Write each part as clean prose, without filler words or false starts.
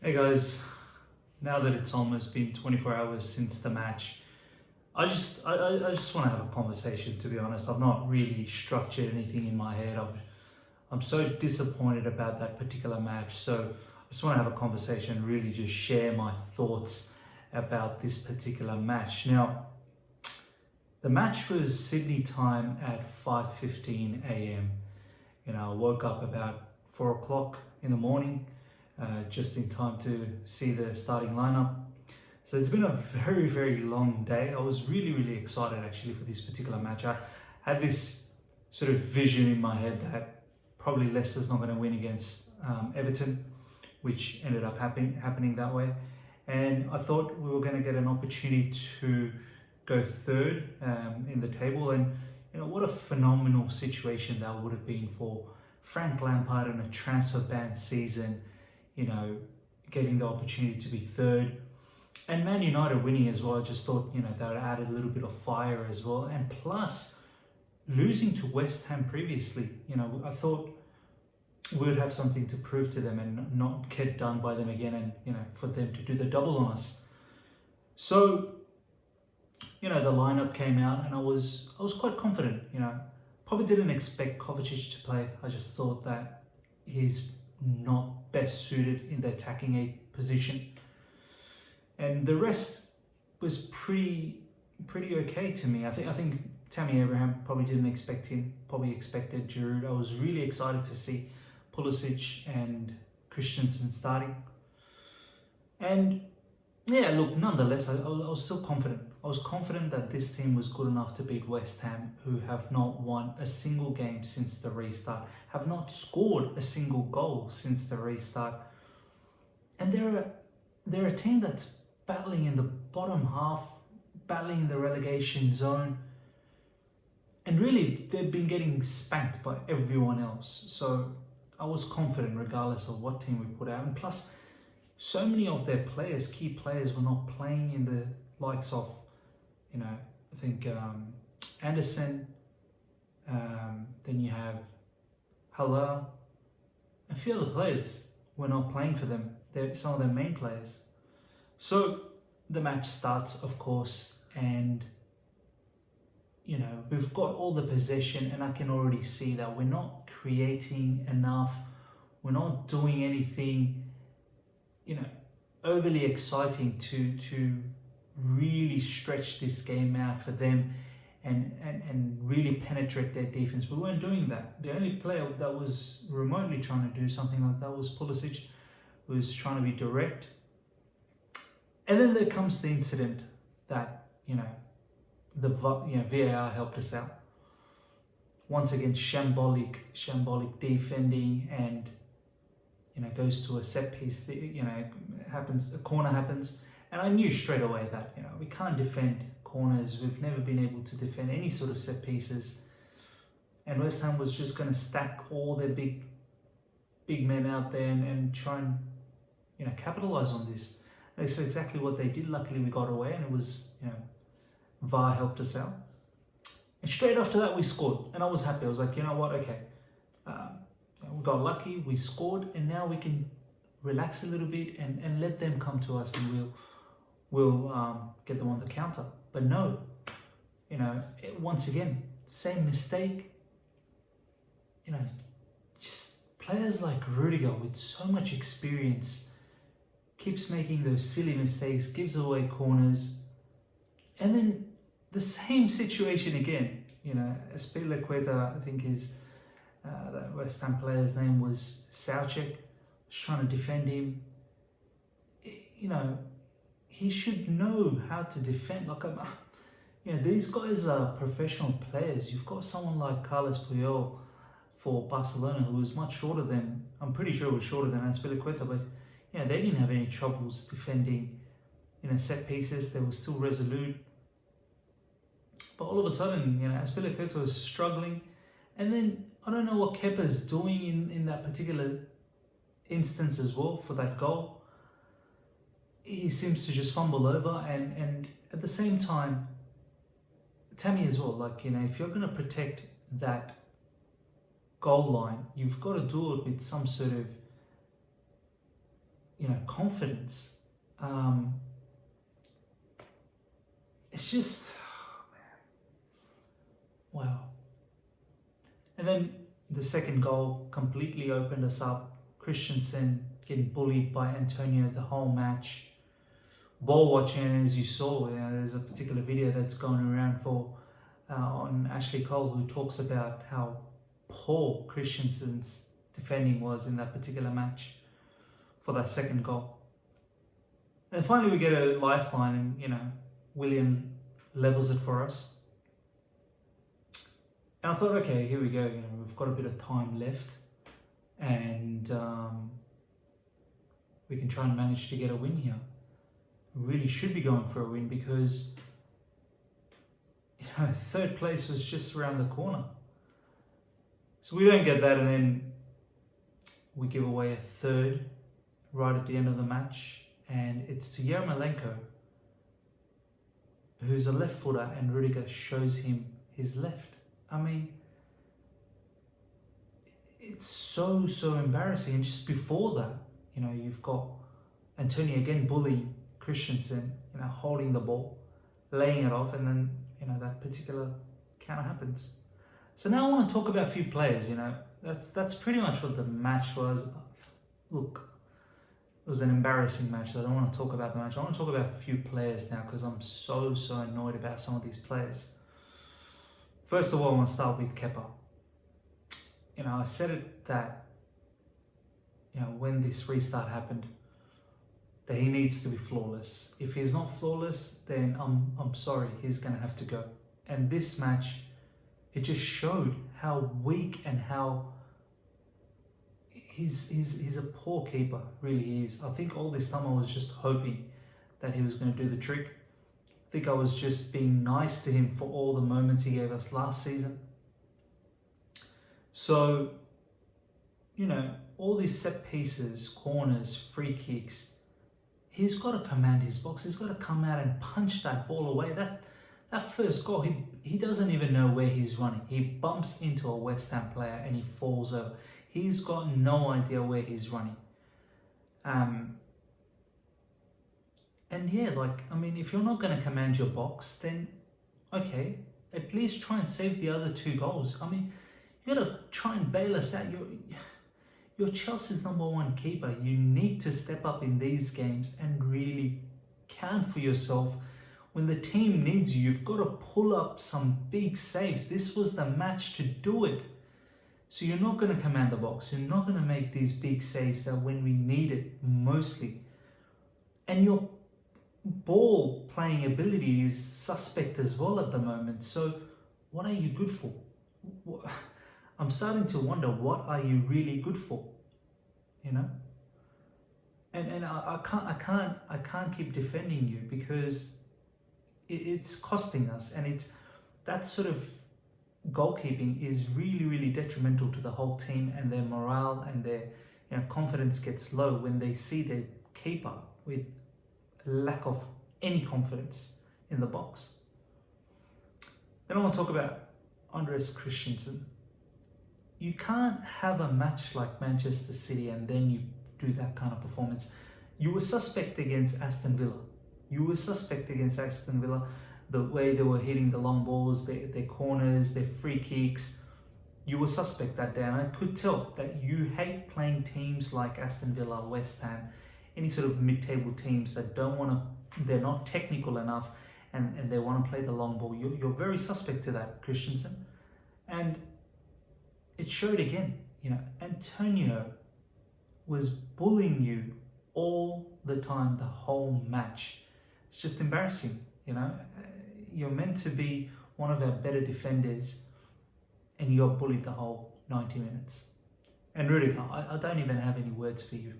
Hey guys, now that it's almost been 24 hours since the match, I just want to have a conversation, to be honest. I've not really structured anything in my head. I'm so disappointed about that particular match. So I just want to have a conversation, really just share my thoughts about this particular match. Now, the match was Sydney time at 5:15 a.m. I woke up about 4 o'clock in the morning, just in time to see the starting lineup. So it's been a very, very long day. I was really, really excited actually for this particular match. I had this sort of vision in my head that probably Leicester's not going to win against Everton, which ended up happening that way. And I thought we were going to get an opportunity to go third in the table. And what a phenomenal situation that would have been for Frank Lampard in a transfer ban season. Getting the opportunity to be third. And Man United winning as well, I just thought, that would add a little bit of fire as well. And plus, losing to West Ham previously, I thought we would have something to prove to them and not get done by them again and, for them to do the double on us. So, the lineup came out and I was quite confident, Probably didn't expect Kovacic to play. I just thought that he's not best suited in the attacking eight position. And the rest was pretty okay to me. I think Tammy Abraham probably didn't expect him. Probably expected Giroud. I was really excited to see Pulisic and Christensen starting. And yeah, look, nonetheless, I was still confident. I was confident that this team was good enough to beat West Ham, who have not won a single game since the restart, have not scored a single goal since the restart. And they're a team that's battling in the bottom half, battling in the relegation zone. And really, they've been getting spanked by everyone else. So I was confident regardless of what team we put out. And plus, so many of their players, key players, were not playing in the likes of, I think Anderson, then you have Haller, a few other players were not playing for them. They're some of their main players. So the match starts, of course, and we've got all the possession, and I can already see that we're not creating enough. We're not doing anything overly exciting to really stretch this game out for them and really penetrate their defense. We weren't doing that. The only player that was remotely trying to do something like that was Pulisic, who was trying to be direct. And then there comes the incident that the VAR helped us out. Once again, shambolic defending, and goes to a set piece. A corner happens, and I knew straight away that we can't defend corners. We've never been able to defend any sort of set pieces, and West Ham was just going to stack all their big men out there and try and capitalize on this. And that's exactly what they did. Luckily, we got away, and it was VAR helped us out. And straight after that, we scored, and I was happy. I was like, okay. We got lucky, we scored, and now we can relax a little bit and let them come to us, and we'll get them on the counter. But no, once again, same mistake. Just players like Rudiger with so much experience keeps making those silly mistakes, gives away corners, and then the same situation again. Azpilicueta, I think that West Ham player's name was Soucek, was trying to defend him. He should know how to defend. These guys are professional players. You've got someone like Carlos Puyol for Barcelona, who was much shorter than, I'm pretty sure was shorter than Azpilicueta, but they didn't have any troubles defending, set pieces. They were still resolute. But all of a sudden, Azpilicueta was struggling, and then I don't know what Kepa's doing in that particular instance as well for that goal. He seems to just fumble over, and at the same time, Tammy as well, if you're going to protect that goal line, you've got to do it with some sort of confidence. It's just, wow. And then the second goal completely opened us up. Christensen getting bullied by Antonio the whole match. Ball watching, as you saw, there's a particular video that's going around on Ashley Cole, who talks about how poor Christensen's defending was in that particular match for that second goal. And finally we get a lifeline, and William levels it for us. And I thought, okay, here we go. We've got a bit of time left, and we can try and manage to get a win here. We really should be going for a win because third place was just around the corner. So we don't get that, and then we give away a third right at the end of the match, and it's to Yarmolenko, who's a left footer, and Rudiger shows him his left. I mean, it's so embarrassing. And just before that, you've got Antonio again bullying Christensen, holding the ball, laying it off, and then that particular counter happens. So now I want to talk about a few players. That's pretty much what the match was. Look, it was an embarrassing match. So I don't want to talk about the match. I want to talk about a few players now because I'm so annoyed about some of these players. First of all, I want to start with Kepa. I said it that when this restart happened, that he needs to be flawless. If he's not flawless, then I'm sorry, he's gonna have to go. And this match, it just showed how weak and how he's a poor keeper, really he is. I think all this time I was just hoping that he was going to do the trick. I think I was just being nice to him for all the moments he gave us last season. So, all these set pieces, corners, free kicks, he's got to command his box. He's got to come out and punch that ball away. That first goal, he doesn't even know where he's running. He bumps into a West Ham player and he falls over. He's got no idea where he's running. And yeah, if you're not going to command your box, then okay, at least try and save the other two goals. You got to try and bail us out. You're Chelsea's #1 keeper. You need to step up in these games and really count for yourself. When the team needs you, you've got to pull up some big saves. This was the match to do it. So you're not going to command the box. You're not going to make these big saves that when we need it, mostly. And your ball playing ability is suspect as well at the moment. So what are you good for? I'm starting to wonder, what are you really good for? And I can't keep defending you because it's costing us, and that sort of goalkeeping is really detrimental to the whole team, and their morale and their confidence gets low when they see their keeper with lack of any confidence in the box. Then I want to talk about Andreas Christensen. You can't have a match like Manchester City and then you do that kind of performance. You were suspect against Aston Villa. The way they were hitting the long balls, their corners, their free kicks. You were suspect that day, and I could tell that you hate playing teams like Aston Villa, West Ham, any sort of mid-table teams that they're not technical enough and they want to play the long ball. You're very suspect to that, Christensen. And it showed again. Antonio was bullying you all the time, the whole match. It's just embarrassing. You're meant to be one of our better defenders and you got bullied the whole 90 minutes. And Rudiger, I don't even have any words for you.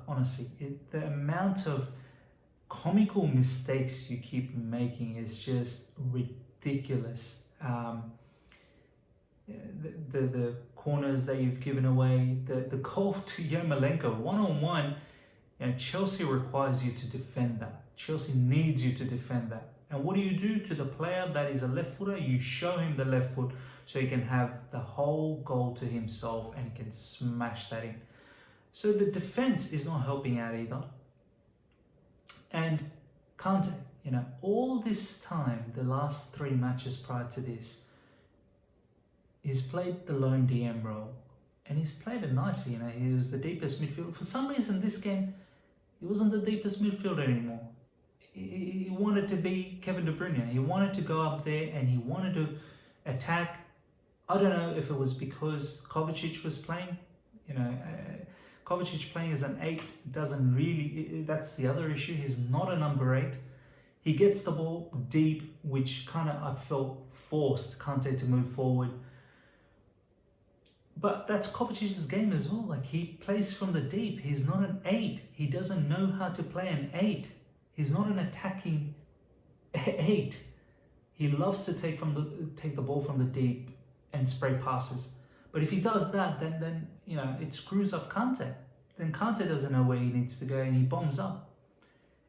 Honestly, the amount of comical mistakes you keep making is just ridiculous. The corners that you've given away, the goal to Yarmolenko, one-on-one, Chelsea requires you to defend that. Chelsea needs you to defend that. And what do you do to the player that is a left footer? You show him the left foot so he can have the whole goal to himself and he can smash that in. So the defense is not helping out either. And Kante, all this time, the last 3 matches prior to this, he's played the lone DM role. And he's played it nicely, he was the deepest midfielder. For some reason, this game, he wasn't the deepest midfielder anymore. He wanted to be Kevin De Bruyne. He wanted to go up there and he wanted to attack. I don't know if it was because Kovacic was playing. Kovacic playing as an 8 doesn't really, that's the other issue. He's not a number 8. He gets the ball deep, which kind of, I felt, forced Kante to move forward. But that's Kovacic's game as well. Like, he plays from the deep. He's not an 8. He doesn't know how to play an 8. He's not an attacking 8. He loves to take the ball from the deep and spray passes. But if he does that, then it screws up Kante. Then Kante doesn't know where he needs to go and he bombs up.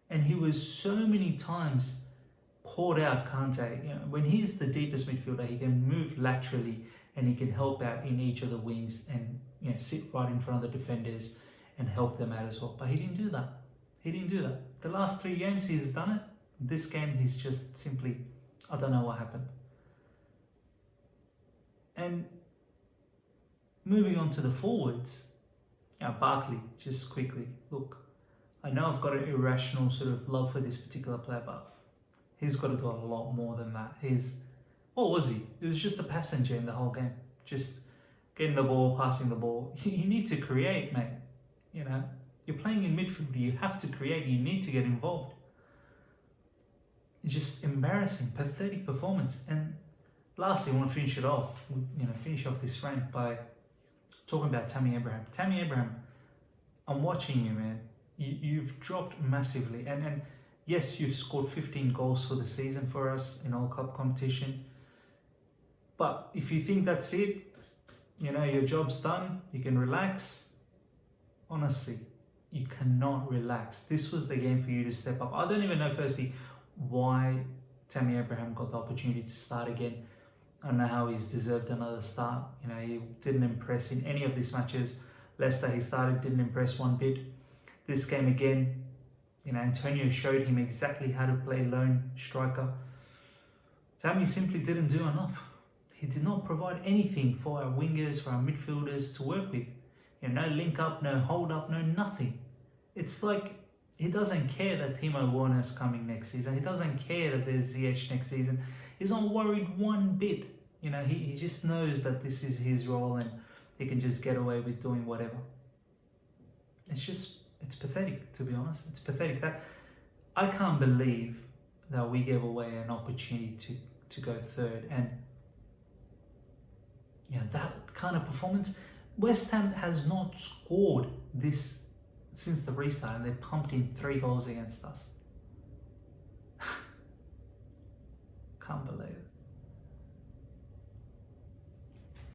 And he was so many times caught out, Kante. When he's the deepest midfielder, he can move laterally and he can help out in each of the wings and sit right in front of the defenders and help them out as well. But he didn't do that. The last 3 games he's done it. This game he's just simply, I don't know what happened. And moving on to the forwards, Barkley, just quickly, look, I know I've got an irrational sort of love for this particular player, but he's got to do a lot more than that. What was he? It was just a passenger in the whole game. Just getting the ball, passing the ball. You need to create, mate. You're playing in midfield. You have to create. You need to get involved. Just embarrassing, pathetic performance. And lastly, I want to finish off this rant by talking about Tammy Abraham. Tammy Abraham, I'm watching you, man. You've dropped massively. And yes, you've scored 15 goals for the season for us in all cup competition. But if you think that's it, your job's done, you can relax. Honestly, you cannot relax. This was the game for you to step up. I don't even know, firstly, why Tammy Abraham got the opportunity to start again. I don't know how he's deserved another start. He didn't impress in any of these matches. Leicester, he started, didn't impress one bit. This game again, Antonio showed him exactly how to play lone striker. Tammy simply didn't do enough. He did not provide anything for our wingers, for our midfielders to work with. No link up, no hold up, no nothing. It's like he doesn't care that Timo Werner's coming next season. He doesn't care that there's Ziyech next season. He's not worried one bit. He just knows that this is his role and he can just get away with doing whatever. It's pathetic, to be honest. It's pathetic. That I can't believe that we gave away an opportunity to go third. And that kind of performance. West Ham has not scored this since the restart, and they pumped in 3 goals against us. Can't believe it.